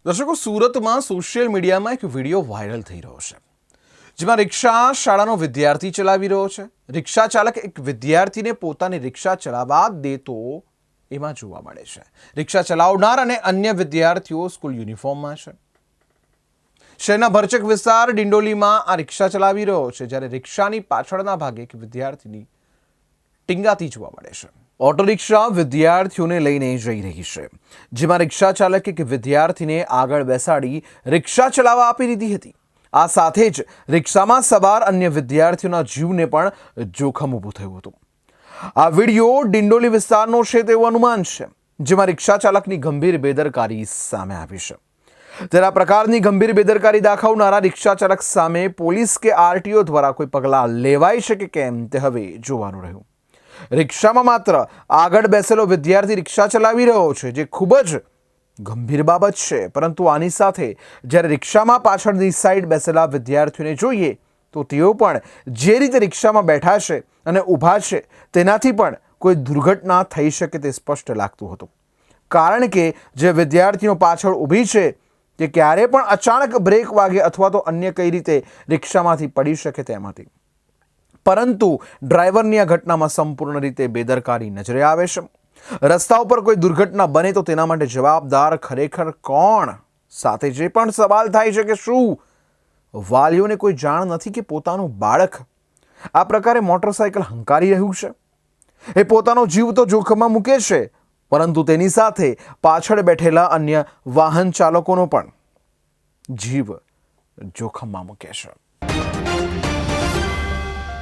દર્શકો, સુરતમાં સોશિયલ મીડિયામાં એક વિડીયો વાયરલ થઈ રહ્યો છે, જેમાં રિક્ષા શાળાનો વિદ્યાર્થી ચલાવી રહ્યો છે. રિક્ષા ચાલક એક વિદ્યાર્થીને પોતાની રિક્ષા ચલાવવા દેતો એમાં જોવા મળે છે. રિક્ષા ચલાવનાર અને અન્ય વિદ્યાર્થીઓ સ્કૂલ યુનિફોર્મમાં છે. શહેરના ભરચક વિસ્તાર ડિંડોલીમાં આ રિક્ષા ચલાવી રહ્યો છે, જ્યારે રિક્ષાની પાછળના ભાગે એક વિદ્યાર્થીની ટીંગાતી જોવા મળે છે. ઓટો રિક્ષા વિદ્યાર્થીઓને લઈને જઈ રહી છે, જેમાં રિક્ષા ચાલક એક વિદ્યાર્થીને આગળ બેસાડી રિક્ષા ચલાવવા આપી દીધી હતી. આ સાથે જ રિક્ષામાં સવાર અન્ય વિદ્યાર્થીઓના જીવને પણ જોખમ ઊભું થયું હતું. આ વિડીયો ડિંડોલી વિસ્તારનો છે તેવું અનુમાન છે, જેમાં રિક્ષા ચાલકની ગંભીર બેદરકારી સામે આવી છે. ત્યારે આ પ્રકારની ગંભીર બેદરકારી દાખવનારા રિક્ષા ચાલક સામે પોલીસ કે આરટીઓ દ્વારા કોઈ પગલાં લેવાઈ શકે કેમ તે હવે જોવાનું રહ્યું. રિક્ષામાં માત્ર આગળ બેસેલો વિદ્યાર્થી રિક્ષા ચલાવી રહ્યો છે, જે ખૂબ જ ગંભીર બાબત છે. પરંતુ આની સાથે જ્યારે રિક્ષામાં પાછળની સાઈડ બેસેલા વિદ્યાર્થીઓને જોઈએ તો તેઓ પણ જે રીતે રિક્ષામાં બેઠા છે અને ઊભા છે તેનાથી પણ કોઈ દુર્ઘટના થઈ શકે તે સ્પષ્ટ લાગતું હતું. કારણ કે જે વિદ્યાર્થીઓ પાછળ ઊભી છે તે ક્યારે પણ અચાનક બ્રેક વાગે અથવા તો અન્ય કઈ રીતે રિક્ષામાંથી પડી શકે તેમ હતી. પરંતુ ડ્રાઈવરની આ ઘટનામાં સંપૂર્ણ રીતે બેદરકારી નજરે આવે છે. રસ્તા ઉપર કોઈ દુર્ઘટના બને તો તેના માટે જવાબદાર ખરેખર કોણ? સાથે જે પણ સવાલ થાય છે કે શું વાલીઓને કોઈ જાણ નથી કે પોતાનું બાળક આ પ્રકારે મોટરસાયકલ હંકારી રહ્યું છે? એ પોતાનો જીવ તો જોખમમાં મૂકે છે, પરંતુ તેની સાથે પાછળ બેઠેલા અન્ય વાહન ચાલકોનો પણ જીવ જોખમમાં મૂકે છે.